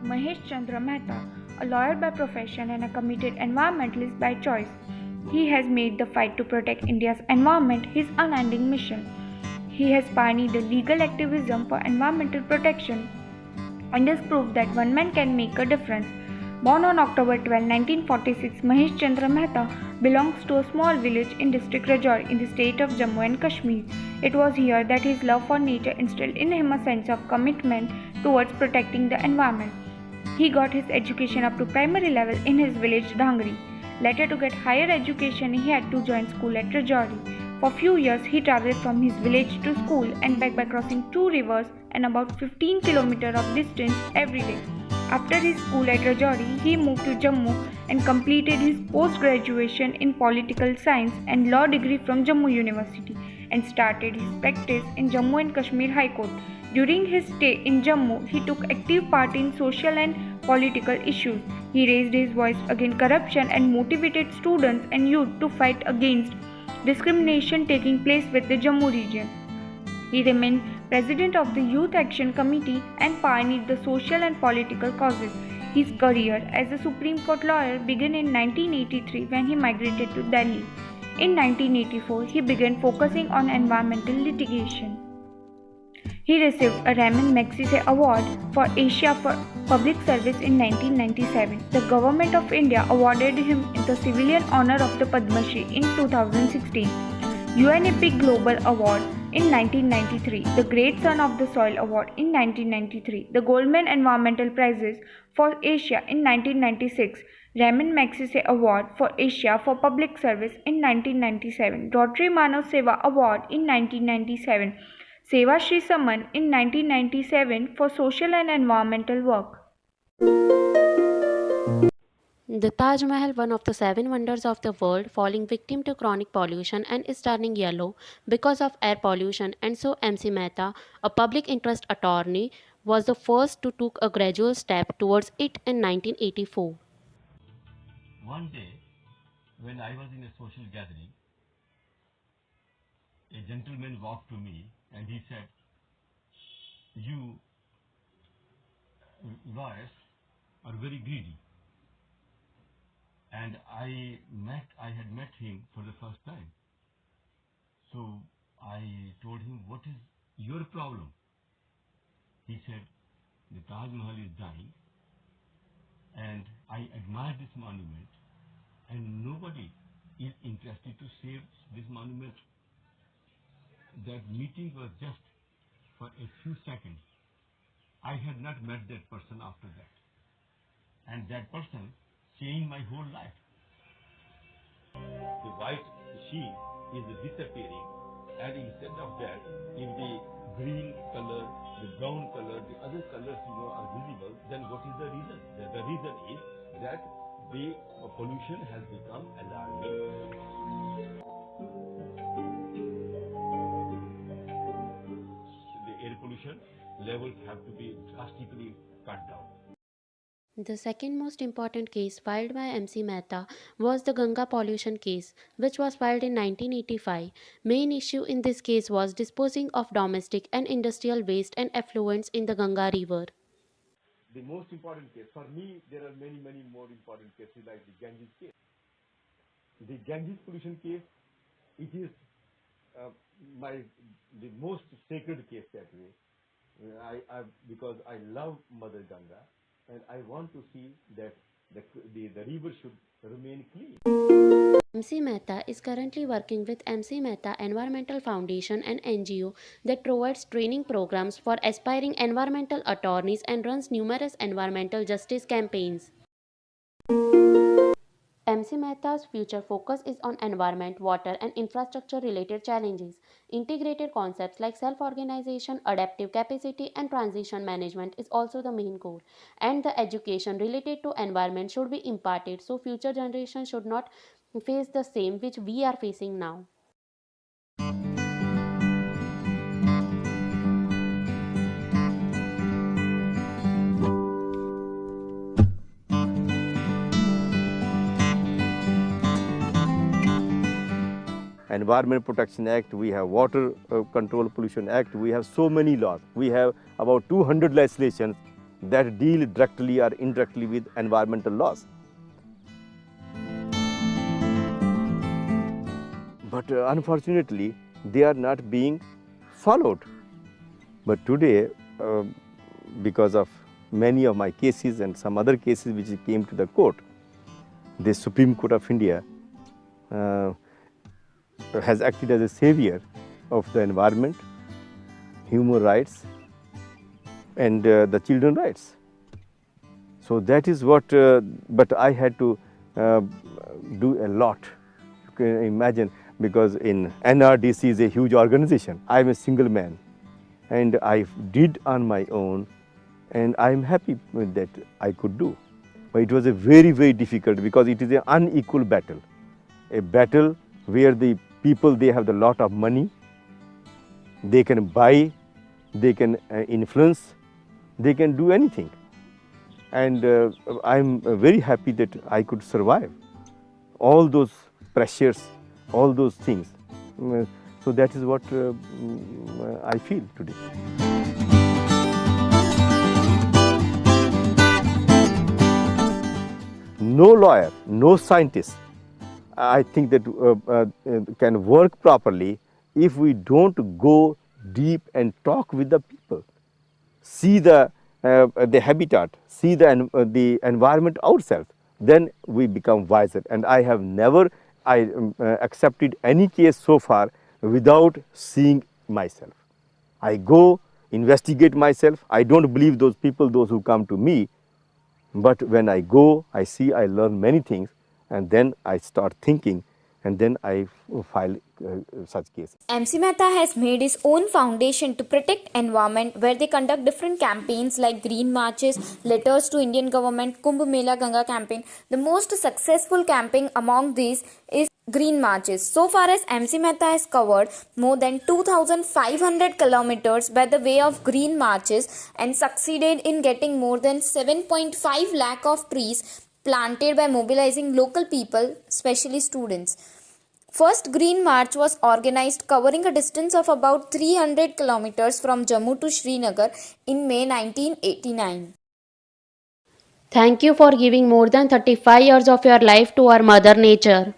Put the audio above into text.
Mahesh Chandra Mehta, a lawyer by profession and a committed environmentalist by choice. He has made the fight to protect India's environment his unending mission. He has pioneered legal activism for environmental protection and has proved that one man can make a difference. Born on October 12, 1946, Mahesh Chandra Mehta belongs to a small village in district Rajouri in the state of Jammu and Kashmir. It was here that his love for nature instilled in him a sense of commitment towards protecting the environment. He got his education up to primary level in his village Dhangri. Later, to get higher education, he had to join school at Rajouri. For few years, he travelled from his village to school and back by crossing two rivers and about 15 kilometers of distance every day. After his school at Rajouri, he moved to Jammu and completed his post-graduation in political science and law degree from Jammu University and started his practice in Jammu and Kashmir High Court. During his stay in Jammu, he took active part in social and political issues. He raised his voice against corruption and motivated students and youth to fight against discrimination taking place with the Jammu region. He remained president of the Youth Action Committee and pioneered the social and political causes. His career as a Supreme Court lawyer began in 1983 when he migrated to Delhi. In 1984, he began focusing on environmental litigation. He received a Raman Magsaysay Award for Asia for Public Service in 1997. The Government of India awarded him the civilian honor of the Padma Shri in 2016. UNEP Global Award in 1993, the Great Son of the Soil Award in 1993, the Goldman Environmental Prizes for Asia in 1996, Raman Magsaysay Award for Asia for Public Service in 1997, Rotary Manav Seva Award in 1997, Seva Shri Samman in 1997 for social and environmental work. The Taj Mahal, one of the seven wonders of the world, falling victim to chronic pollution and is turning yellow because of air pollution, and so MC Mehta, a public interest attorney, was the first to take a gradual step towards it in 1984. One day, when I was in a social gathering, a gentleman walked to me and he said, "You lawyers are very greedy." And I had met him for the first time. So I told him, "What is your problem?" He said, "The Taj Mahal is dying and I admire this monument and nobody is interested to save this monument." That meeting was just for a few seconds. I had not met that person after that. And that person changed my whole life. The white sheep is disappearing, and instead of that, if the green color, the brown color, the other colors are visible, then what is the reason? The reason is that the pollution has become alarming. The air pollution levels have to be drastically cut down. The second most important case filed by MC Mehta was the Ganga pollution case, which was filed in 1985. Main issue in this case was disposing of domestic and industrial waste and effluents in the Ganga river. The most important case, for me, there are many more important cases like the Ganges case. The Ganges pollution case, it is the most sacred case that way. Because I love Mother Ganga. And I want to see that the river should remain clean. MC Mehta is currently working with MC Mehta Environmental Foundation, an NGO that provides training programs for aspiring environmental attorneys and runs numerous environmental justice campaigns. MC Mehta's future focus is on environment, water, and infrastructure related challenges. Integrated concepts like self-organization, adaptive capacity, and transition management is also the main goal. And the education related to environment should be imparted so future generations should not face the same which we are facing now. Environment Protection Act, we have Water Control Pollution Act, we have so many laws. We have about 200 legislations that deal directly or indirectly with environmental laws. But unfortunately, they are not being followed. But today, because of many of my cases and some other cases which came to the court, the Supreme Court of India has acted as a savior of the environment, human rights, and the children's rights. So that is what, but I had to do a lot. You can imagine, because in NRDC is a huge organization. I am a single man and I did on my own, and I am happy with that I could do. But it was a very, very difficult, because it is an unequal battle. A battle where the people, they have a lot of money, they can buy, they can influence, they can do anything. And I am very happy that I could survive all those pressures, all those things. So that is what I feel today. No lawyer, no scientist, I think that can work properly if we don't go deep and talk with the people, see the habitat, see the environment ourselves. Then we become wiser. And I have never accepted any case so far without seeing myself. I go investigate myself. I don't believe those people, those who come to me. But when I go, I see, I learn many things, and then I start thinking, and then I file such cases. MC Mehta has made his own foundation to protect environment, where they conduct different campaigns like green marches, letters to Indian government, Kumbh Mela Ganga campaign. The most successful campaign among these is green marches. So far as MC Mehta has covered more than 2,500 kilometers by the way of green marches and succeeded in getting more than 7.5 lakh of trees planted by mobilizing local people, especially students. First Green March was organized covering a distance of about 300 kilometers from Jammu to Srinagar in May 1989. Thank you for giving more than 35 years of your life to our Mother Nature.